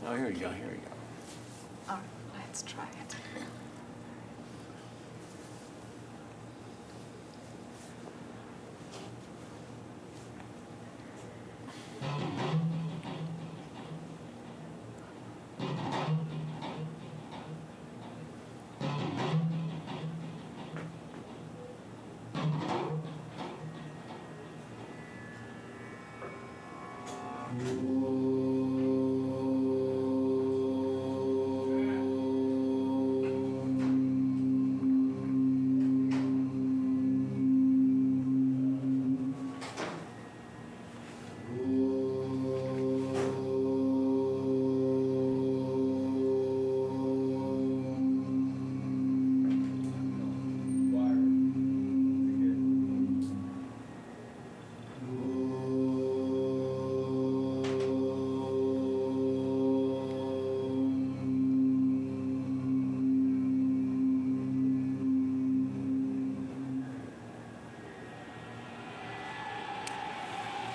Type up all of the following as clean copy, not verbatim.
Oh, here we go, here we go. All right, let's try it.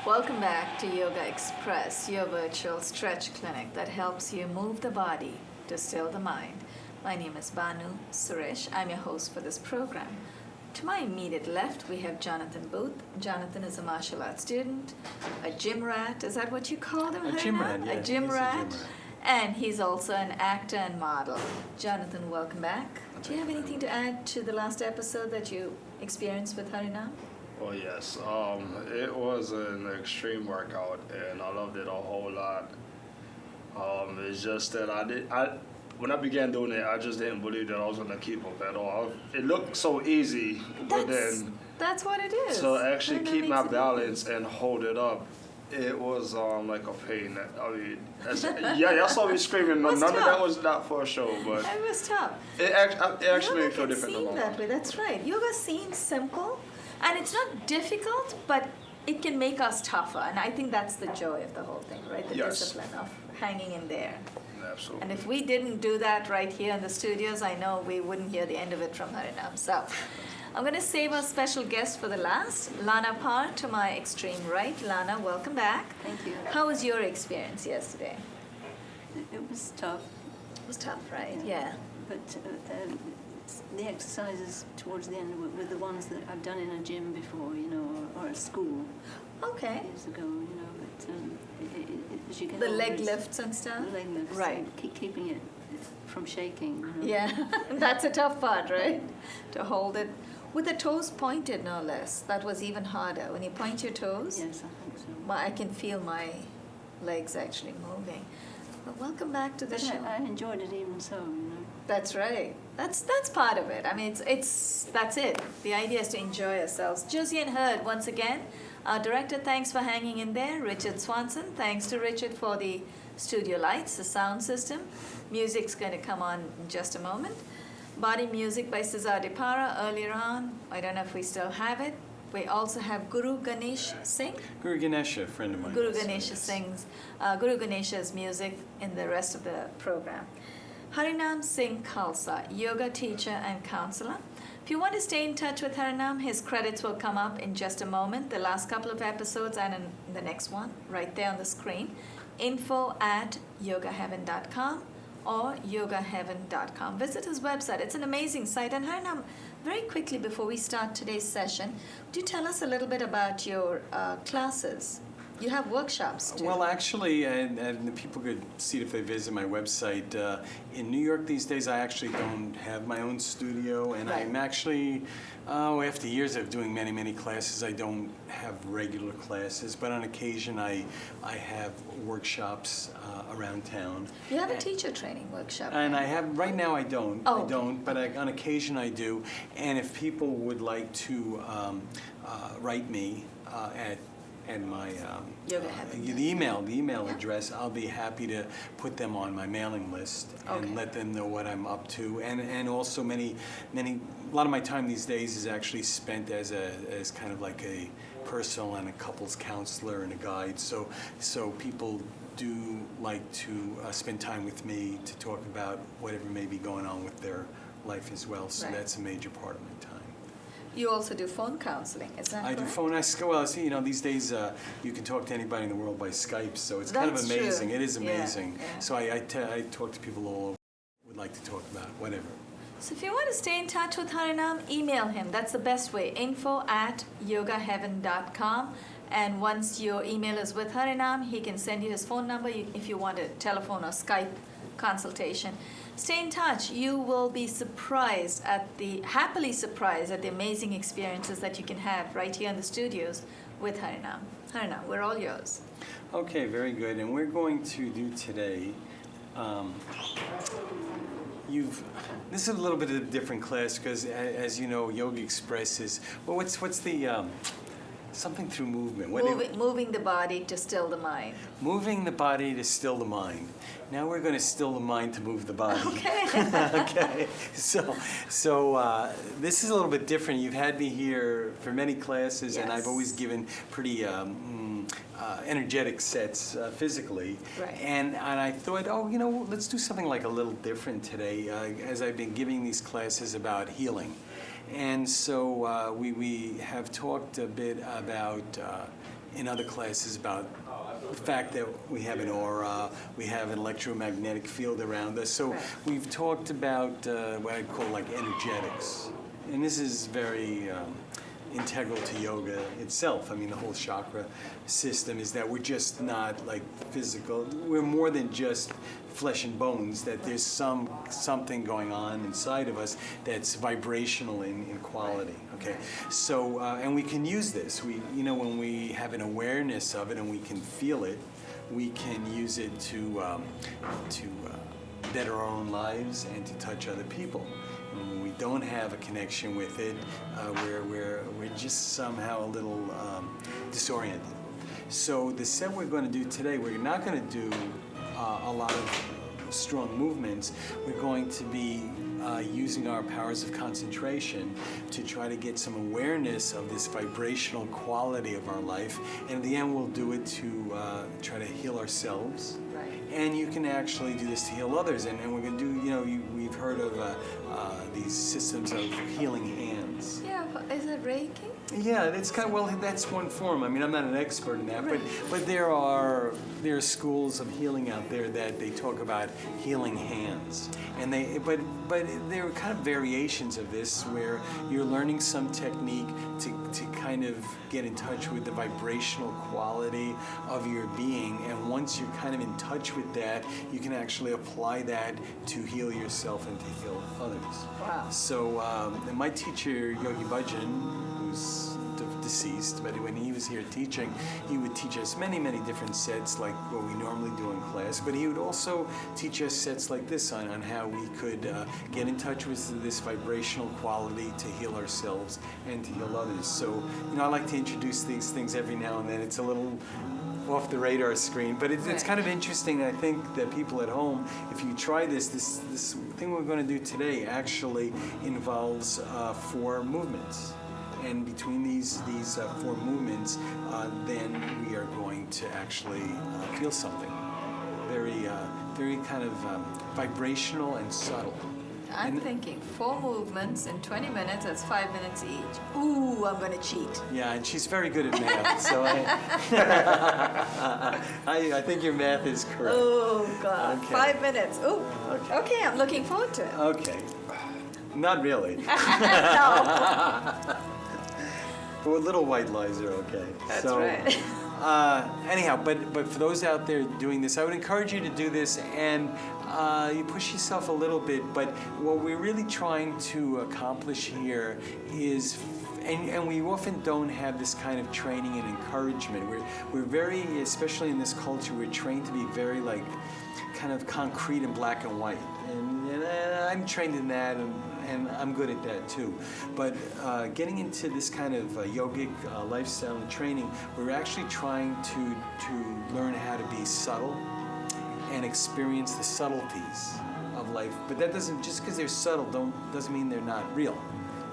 Welcome back to Yogaxpress, your virtual stretch clinic that helps you move the body to still the mind. My name is Banu Suresh. I'm your host for this program. To my immediate left, we have Jonathan Booth. Jonathan is a martial arts student, a gym rat. Is that what you call him? A gym rat, yeah. A gym rat. And he's also an actor and model. Jonathan, welcome back. Do you have anything to add to the last episode that you experienced with Harinam? Oh yes, it was an extreme workout, and I loved it a whole lot. It's just that when I began doing it, I just didn't believe that I was gonna keep up at all. It looked so easy, but then that's what it is. to actually keep my balance and hold it up, it was like a pain. I mean, y'all saw me screaming. None of that was not for a show, but it was tough. It actually made me feel different. Yoga can seem that way. That's right. Yoga seems simple. And it's not difficult, but it can make us tougher. And I think that's the joy of the whole thing, right? The discipline of hanging in there. Absolutely. And if we didn't do that right here in the studios, I know we wouldn't hear the end of it from Harinam. So I'm going to save our special guest for the last, Lana Parr to my extreme right. Lana, welcome back. Thank you. How was your experience yesterday? It was tough. It was tough, right? Yeah. But the exercises towards the end were the ones that I've done in a gym before, or at school. Okay. Years ago, but as you get the older, leg lifts and stuff? The leg lifts. Right. Keeping it from shaking. Yeah, that's a tough part, right? To hold it with the toes pointed, no less. That was even harder. When you point your toes, yes, I think so. I can feel my legs actually moving. But welcome back to the show. I enjoyed it even so, That's right. That's part of it. I mean, that's it. The idea is to enjoy ourselves. Josie and Hurd, once again, our director, thanks for hanging in there. Richard Swanson, thanks to Richard for the studio lights, the sound system. Music's going to come on in just a moment. Body music by Cesar De Para earlier on. I don't know if we still have it. We also have Guru Ganesh Singh. Guru Ganesha, a friend of mine. Guru Ganesha sings. Guru Ganesha's music in the rest of the program. Harinam Singh Khalsa, yoga teacher and counselor. If you want to stay in touch with Harinam, his credits will come up in just a moment. The last couple of episodes and in the next one, right there on the screen. info@yogaheaven.com or yogaheaven.com. Visit his website. It's an amazing site. And Harinam, very quickly before we start today's session, do tell us a little bit about your classes. You have workshops too. Well, actually, and the people could see it if they visit my website. In New York these days, I actually don't have my own studio, and Right. I'm actually, after years of doing many, many classes, I don't have regular classes, but on occasion I have workshops around town. You have a teacher training workshop. And I have, right now I don't, Oh, I don't, but on occasion I do. And if people would like to write me at my Yoga Heaven. the email Yeah. address, I'll be happy to put them on my mailing list and Okay. let them know what I'm up to. And also a lot of my time these days is actually spent as kind of like a personal and a couples counselor and a guide. So people do like to spend time with me to talk about whatever may be going on with their life as well. So Right. that's a major part of my time. You also do phone counseling, is that I do correct? phone. Well, see, these days you can talk to anybody in the world by Skype, so it's kind of That's true. amazing. It is Yeah, amazing. yeah. So I talk to people all over, would like to talk about whatever. So if you want to stay in touch with Harinam, email him. That's the best way. info@yogaheaven.com. And once your email is with Harinam, he can send you his phone number if you want a telephone or Skype consultation. Stay in touch. You will be happily surprised at the amazing experiences that you can have right here in the studios with Harinam. Harinam, we're all yours. Okay, very good. And we're going to do today. This is a little bit of a different class because, as you know, Yogaxpress is. Well, what's the something through movement? Moving the body to still the mind. Moving the body to still the mind. Now we're going to still the mind to move the body. Okay. Okay. So this is a little bit different. You've had me here for many classes, and I've always Yes. given pretty energetic sets physically. Right. And I thought, let's do something like a little different today, as I've been giving these classes about healing. And so we have talked a bit about, in other classes, about the fact that we have an aura, we have an electromagnetic field around us. So Right. we've talked about what I'd call like energetics. And this is very integral to yoga itself. I mean, the whole chakra system is that we're just not like physical. We're more than just flesh and bones, that there's something going on inside of us that's vibrational in quality. Okay, so and we can use this. When we have an awareness of it and we can feel it, we can use it to better our own lives and to touch other people. And when we don't have a connection with it, we're just somehow a little disoriented. So the set we're going to do today, we're not going to do a lot of strong movements. We're going to be using our powers of concentration to try to get some awareness of this vibrational quality of our life. And in the end, we'll do it to try to heal ourselves. Right. And you can actually do this to heal others. And we're going to do, we've heard of these systems of healing hands. Yeah, but is it Reiki? Yeah, it's kind of, well, that's one form. I mean, I'm not an expert in that, Right. but there are schools of healing out there that they talk about healing hands, and but there are kind of variations of this where you're learning some technique to kind of get in touch with the vibrational quality of your being, and once you're kind of in touch with that, you can actually apply that to heal yourself and to heal others. Wow. So my teacher, Yogi Bhajan, who's deceased, but when he was here teaching, he would teach us many, many different sets like what we normally do in class, but he would also teach us sets like this on how we could get in touch with this vibrational quality to heal ourselves and to heal others. So, I like to introduce these things every now and then. It's a little off the radar screen, but it's kind of interesting. I think that people at home, if you try this thing we're going to do today actually involves 4 movements. And between these 4 movements, then we are going to actually feel something very kind of vibrational and subtle. I'm thinking 4 movements in 20 minutes, that's 5 minutes each. Ooh, I'm going to cheat. Yeah, and she's very good at math, so I think your math is correct. Oh, God. Okay. 5 minutes. Ooh. Okay. Okay, I'm looking forward to it. Okay. Not really. No. But little white lies are okay. That's So, right. Anyhow, but for those out there doing this, I would encourage you to do this, and you push yourself a little bit. But what we're really trying to accomplish here is, and we often don't have this kind of training and encouragement. We're very, especially in this culture, we're trained to be very like kind of concrete and black and white. And I'm trained in that, and I'm good at that too. But getting into this kind of yogic lifestyle and training, we're actually trying to learn how to be subtle and experience the subtleties of life. But that doesn't, just because they're subtle doesn't mean they're not real.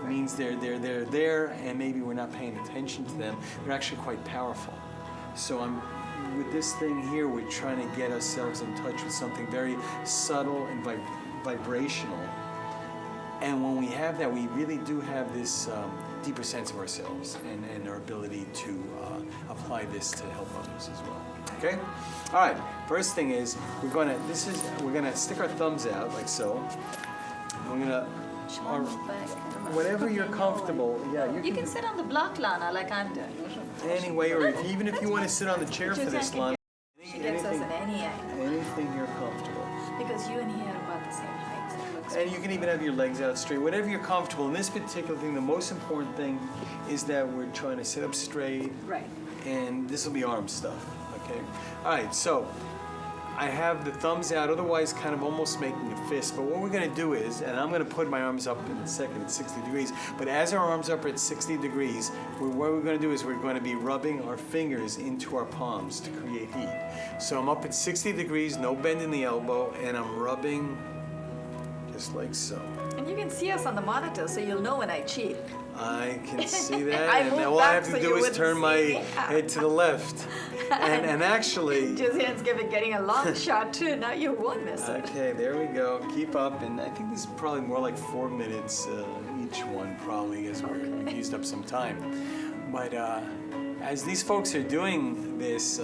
It means they're there, and maybe we're not paying attention to them. They're actually quite powerful. So with this thing here, we're trying to get ourselves in touch with something very subtle and vibrational. And when we have that, we really do have this 50% of ourselves and our ability to apply this to help others as well. Okay? All right. First thing is we're gonna stick our thumbs out like so. We're gonna whatever you're comfortable. Yeah, You can sit on the block, Lana, like I'm doing. anyway, or even if you want to sit on the chair for this, Lana. She gets us in any angle. Anything you're comfortable. Because you and he are about the same height. So it looks And you can even have your legs out straight, whatever you're comfortable. In this particular thing, the most important thing is that we're trying to sit up straight, right. and this will be arm stuff, okay? All right, so I have the thumbs out, otherwise kind of almost making a fist, but what we're gonna do is, and I'm gonna put my arms up in a second at 60 degrees, but as our arms up are at 60 degrees, what we're gonna do is we're gonna be rubbing our fingers into our palms to create heat. So I'm up at 60 degrees, no bend in the elbow, and I'm rubbing just like so. And you can see us on the monitor, so you'll know when I cheat. I can see that, I and moved all I back have so to you do is wouldn't turn see my me. head to the left. And actually, Josian's getting a long shot too. Now you won't miss it. okay, there we go. Keep up, and I think this is probably more like 4 minutes each one, probably, as we've used up some time. But as these folks are doing this,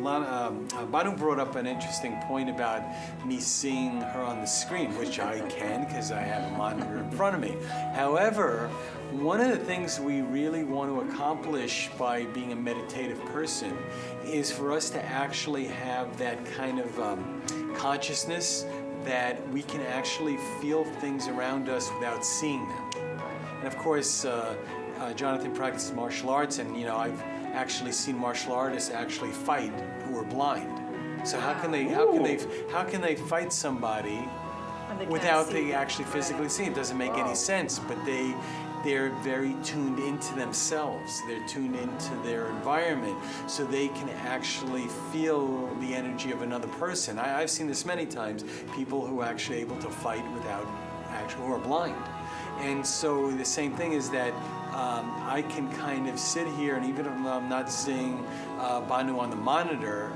Banu brought up an interesting point about me seeing her on the screen, which I can because I have a monitor in front of me. However, one of the things we really want to accomplish by being a meditative person is for us to actually have that kind of consciousness that we can actually feel things around us without seeing them. And of course, Jonathan practices martial arts, and I've actually seen martial artists actually fight who are blind. So how can they fight somebody When they can't without see they them. actually physically see? It doesn't make any sense. But they're very tuned into themselves. They're tuned into their environment, so they can actually feel the energy of another person. I've seen this many times. People who are actually able to fight who are blind. And so the same thing is that I can kind of sit here, and even if I'm not seeing Banu on the monitor,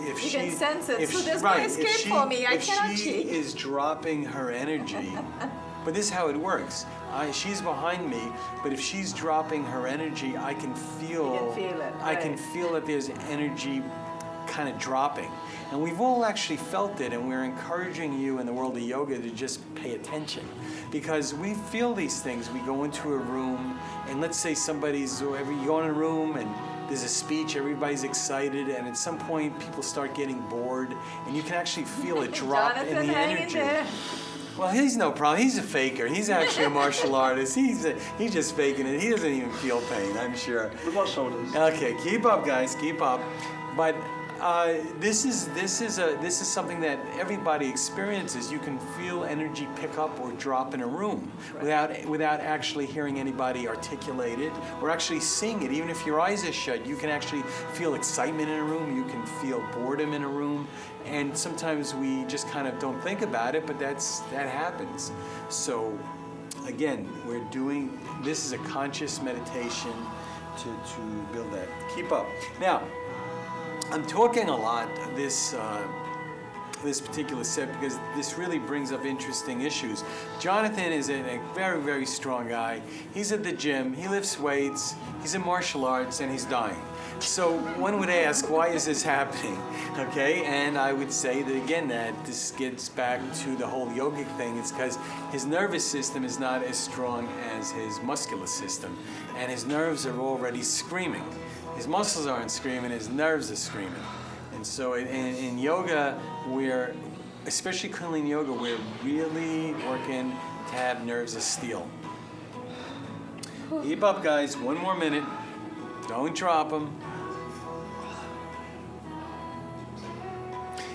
if You she can sense it, if so she- there's no right, escape if she, for me. I if cannot she cheat. is dropping her energy, but this is how it works. She's behind me, but if she's dropping her energy, I can feel. You can feel it, I can right. feel that there's energy kind of dropping. And we've all actually felt it, and we're encouraging you in the world of yoga to just pay attention. Because we feel these things. We go into a room, and let's say you go in a room and there's a speech, everybody's excited, and at some point people start getting bored, and you can actually feel it drop in Jonathan, the hang in energy. there. Well, he's no problem. He's a faker. He's actually a martial artist. He's just faking it. He doesn't even feel pain, I'm sure. With my shoulders. Okay, keep up, guys. Keep up. But this is something that everybody experiences. You can feel energy pick up or drop in a room without actually hearing anybody articulate it or actually seeing it. Even if your eyes are shut, you can actually feel excitement in a room. You can feel boredom in a room. And sometimes we just kind of don't think about it, but that happens. So again, this is a conscious meditation to build that. Keep up. Now, I'm talking a lot this particular set because this really brings up interesting issues. Jonathan is a very, very strong guy. He's at the gym, he lifts weights, he's in martial arts, and he's dying. So one would ask, why is this happening? Okay, and I would say that again, that this gets back to the whole yogic thing. It's because his nervous system is not as strong as his muscular system, and his nerves are already screaming. His muscles aren't screaming, his nerves are screaming. And so in yoga, especially Kundalini Yoga, we're really working to have nerves of steel. Keep up, guys. 1 more minute. Don't drop them.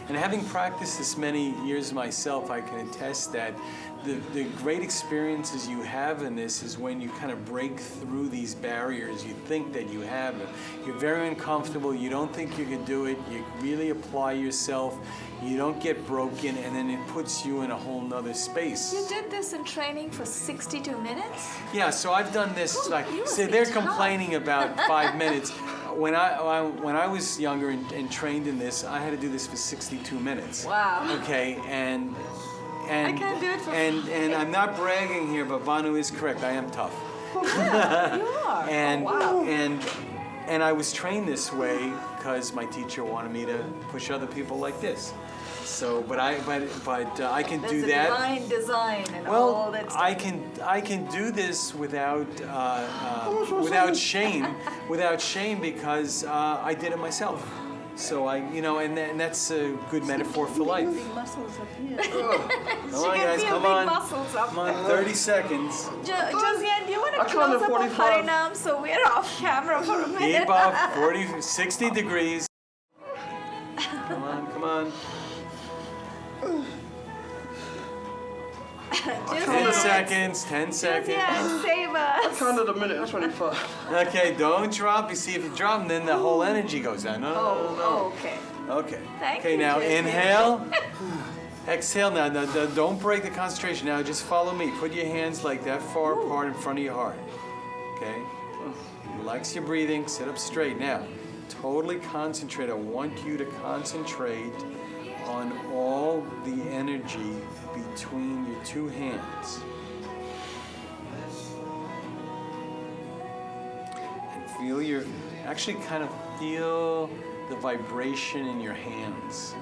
And having practiced this many years myself, I can attest that the great experiences you have in this is when you kind of break through these barriers you think that you have. You're very uncomfortable, you don't think you can do it, you really apply yourself, you don't get broken, and then it puts you in a whole nother space. You did this in training for 62 minutes? Yeah, so I've done this, Oh, you must so be they're tough. complaining about 5 minutes. When I was younger and trained in this, I had to do this for 62 minutes. Wow. Okay, and I can't do it for and I'm not bragging here, but Banu is correct. I am tough. You are. And, oh, wow. and I was trained this way because my teacher wanted me to push other people like this. So, but I can There's do a that. divine design and all Well, that stuff. I can do this without shame because I did it myself. So and that's a good metaphor for life. Big muscles up here. Come on, can guys, feel come big on. muscles up Come on, 30 seconds. Josiane, do you want I to counted close up of 45. Harinam so we're off camera for a minute? Keep up, 40, 60 degrees. Come on, come on. 10 seconds, 10 seconds. Josiane, save us. Counted a minute. That's 25. Okay, don't drop. You see, if you drop, then the whole energy goes down. No, no, no, no. Oh, okay. Okay. Thank Okay, you, now Jessica. inhale. Exhale now. Now, don't break the concentration. Now just follow me. Put your hands like that far apart in front of your heart. Okay? Relax your breathing. Sit up straight. Now, totally concentrate. I want you to concentrate on all the energy between your two hands. And feel the vibration in your hands.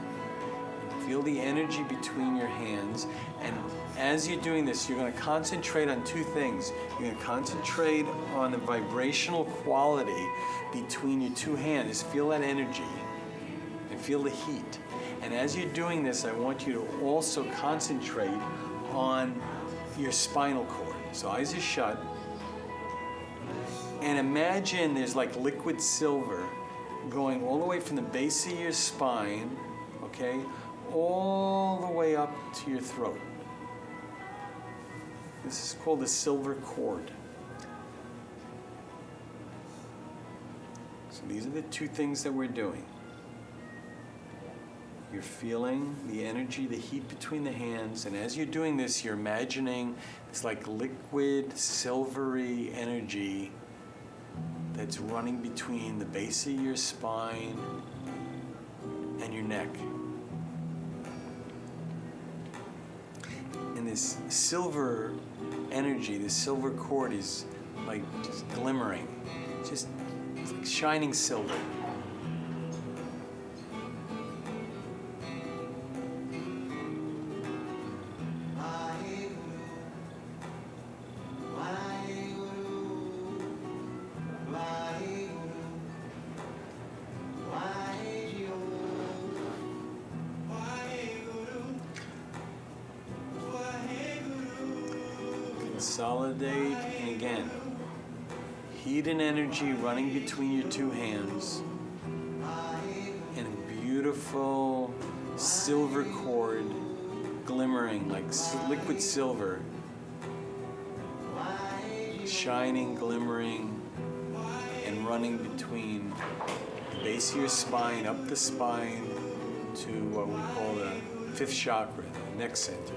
Feel the energy between your hands. And as you're doing this, you're going to concentrate on two things. You're going to concentrate on the vibrational quality between your two hands. Feel that energy and feel the heat. And as you're doing this, I want you to also concentrate on your spinal cord. So eyes are shut. And imagine there's like liquid silver going all the way from the base of your spine, okay, all the way up to your throat. This is called the silver cord. So these are the two things that we're doing. You're feeling the energy, the heat between the hands, and as you're doing this, you're imagining it's like liquid, silvery energy that's running between the base of your spine and your neck. And this silver energy, this silver cord is like just glimmering, just it's like shining silver. Consolidate, and again, heat and energy running between your two hands, and a beautiful silver cord glimmering like liquid silver, shining, glimmering, and running between the base of your spine, up the spine, to what we call the fifth chakra, the neck center.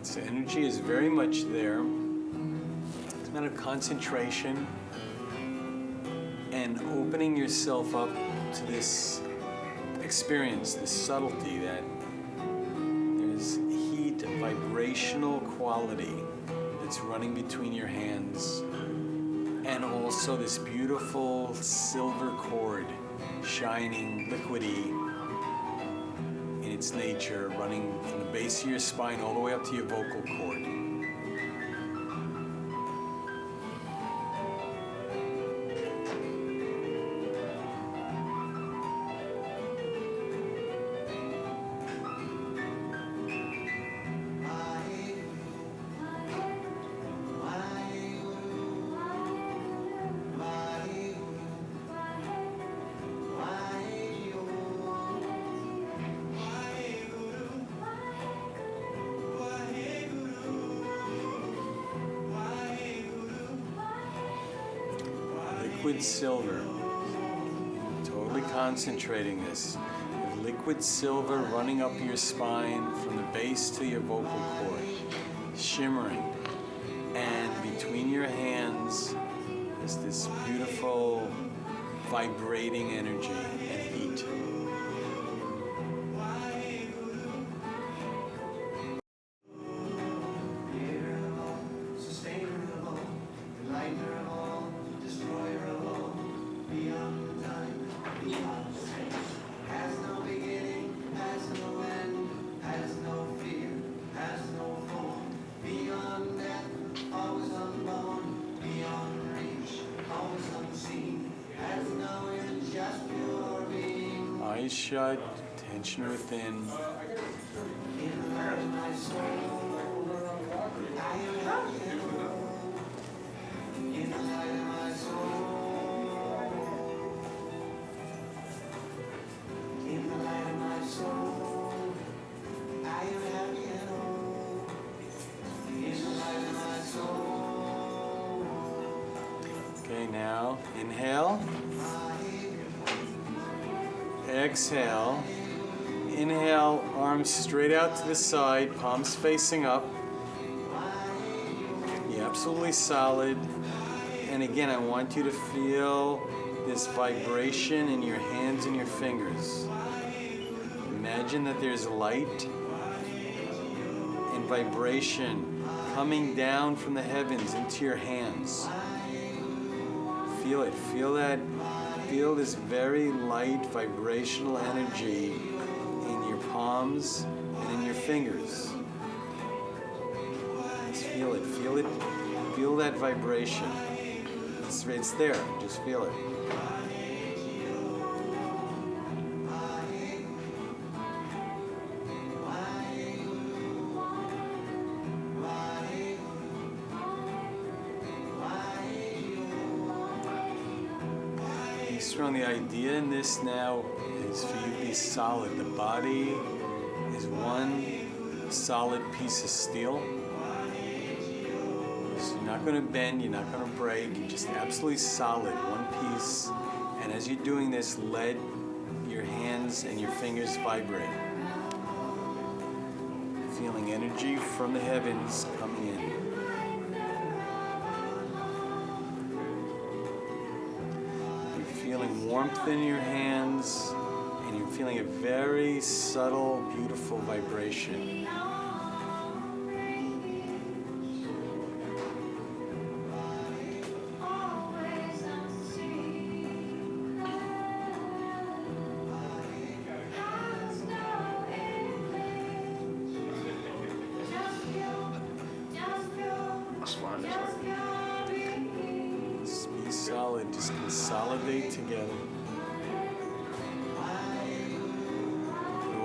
So energy is very much there. It's a matter of concentration and opening yourself up to this experience, this subtlety that there's heat, vibrational quality that's running between your hands, and also this beautiful silver cord, shining, liquidy, its nature, running from the base of your spine all the way up to your vocal cord. liquid silver. Totally concentrating this. You have liquid silver running up your spine from the base to your vocal cord, shimmering. And between your hands is this beautiful vibrating energy and heat. Eyes shut, tension within. Okay, now inhale. Exhale. Inhale, arms straight out to the side, palms facing up. Be absolutely solid. And again, I want you to feel this vibration in your hands and your fingers. Imagine that there's light and vibration coming down from the heavens into your hands. Feel it. Feel that. Feel this very light vibrational energy in your palms and in your fingers. Just feel it. Feel it. Feel that vibration. It's there. Just feel it. Strong. The idea in this now is for you to be solid. The body is one solid piece of steel. So you're not going to bend, you're not going to break, you're just absolutely solid, one piece. And as you're doing this, let your hands and your fingers vibrate. Feeling energy from the heavens coming in. Feeling warmth in your hands, and you're feeling a very subtle, beautiful vibration. Solid, just consolidate together.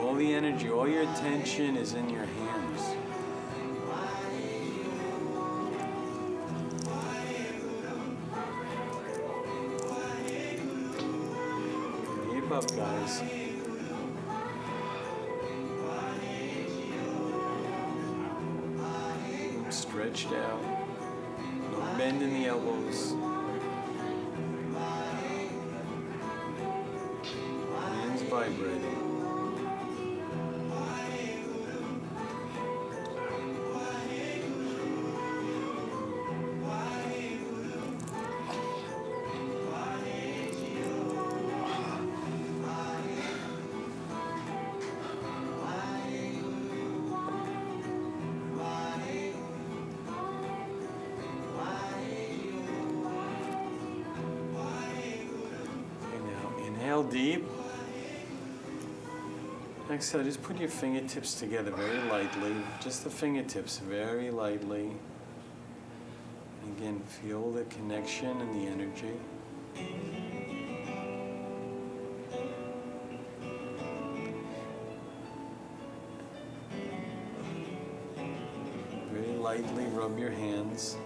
All the energy, all your attention is in your hands. Keep up, guys. Stretched out. No bend in the elbows. Vibrating. Okay, now inhale deep. Exhale, just put your fingertips together very lightly, just the fingertips, very lightly. Again, feel the connection and the energy. Very lightly rub your hands.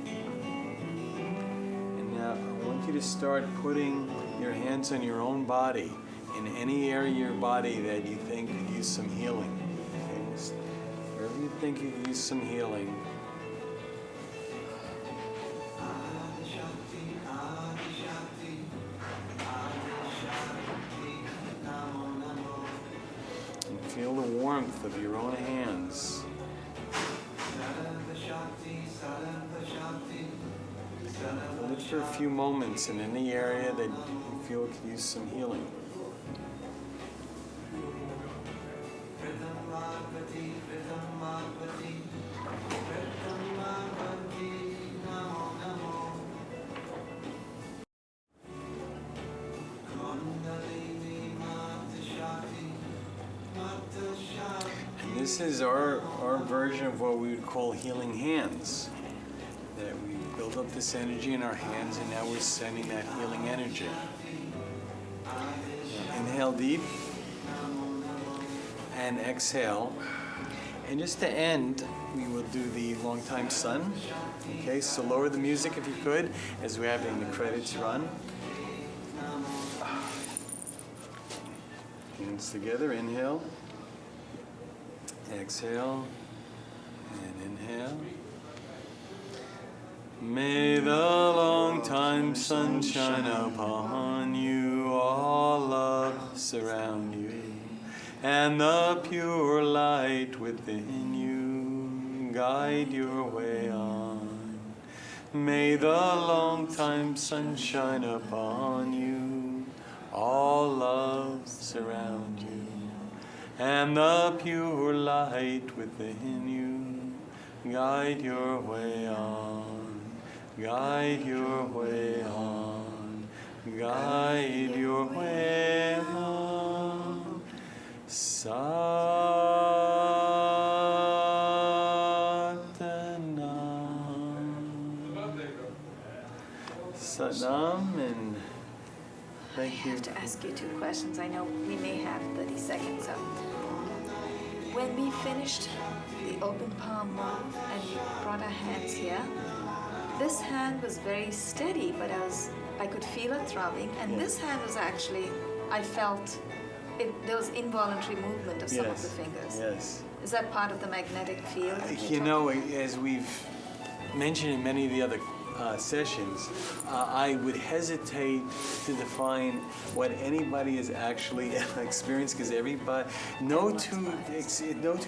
And now I want you to start putting your hands on your own body. In any area of your body that you think could use some healing. Okay? Wherever you think you could use some healing. warmth of your own hands. Hold it for a few moments in any area that you feel could use some healing. And this is our version of what we would call healing hands. That we build up this energy in our hands, and now we're sending that healing energy. Inhale deep and exhale. And just to end, we will do the long time sun. Okay, so lower the music if you could, as we're having the credits run. Hands together, inhale, exhale, and inhale. May the long time sun shine upon you, all love surround you, and the pure light within you guide your way on. May the long time sun shine upon you, all love surround you, and the pure light within you guide your way on. Guide your way on, guide your way on. Satnam, and thank I you. have to ask you 2 questions. I know we may have 30 seconds. So, when we finished the open palm move and we brought our hands here, this hand was very steady, but I could feel it throbbing, and Yeah. this hand was actually, I felt there was involuntary movement of some of the fingers. Yes. Is that part of the magnetic field? that you're You know, talking as we've mentioned in many of the other sessions, I would hesitate to define what anybody has actually experienced, because no two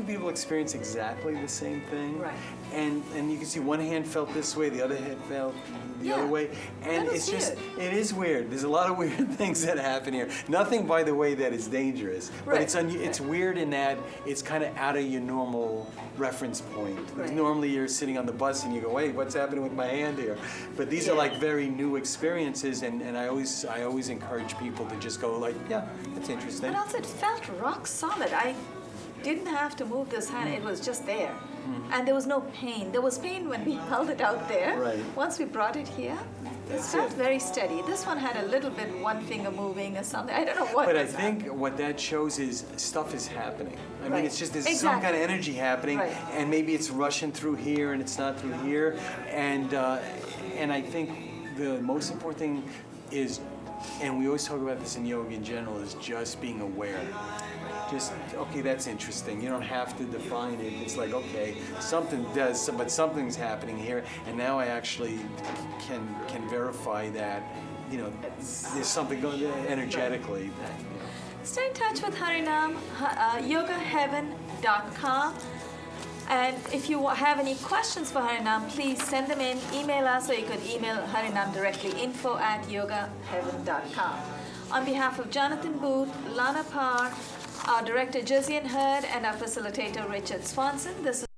people experience exactly the same thing. Right. And you can see one hand felt this way, the other hand felt the other Yeah. way, and That is it's just weird. it is weird. There's a lot of weird things that happen here. Nothing, by the way, that is dangerous, but Right. it's weird in that it's kind of out of your normal reference point. Right. Normally you're sitting on the bus and you go, "Wait, what's happening with my hand here?" But these are Yeah. like very new experiences, and I always encourage people to just go like, "Yeah, that's interesting." But also, it felt rock solid. I didn't have to move this hand; it was just there, and there was no pain. There was pain when we held it out there. Right. Once we brought it here, it That's felt it. very steady. This one had a little bit one finger moving or something. I don't know what. But I was think happening. what that shows is stuff is happening. I mean, Right. it's just there's some Exactly. kind of energy happening, Right. and maybe it's rushing through here and it's not through here, and I think the most important thing is, and we always talk about this in yoga in general, is just being aware. Just, okay, that's interesting. You don't have to define it. It's like, okay, something does, but something's happening here, and now I actually can verify that, you know, there's something going energetically. Stay in touch with Harinam, yogaheaven.com. And if you have any questions for Harinam, please send them in, email us, or you could email Harinam directly, info@yogaheaven.com. On behalf of Jonathan Booth, Lana Parr, our director Josian Hurd, and our facilitator Richard Swanson, this is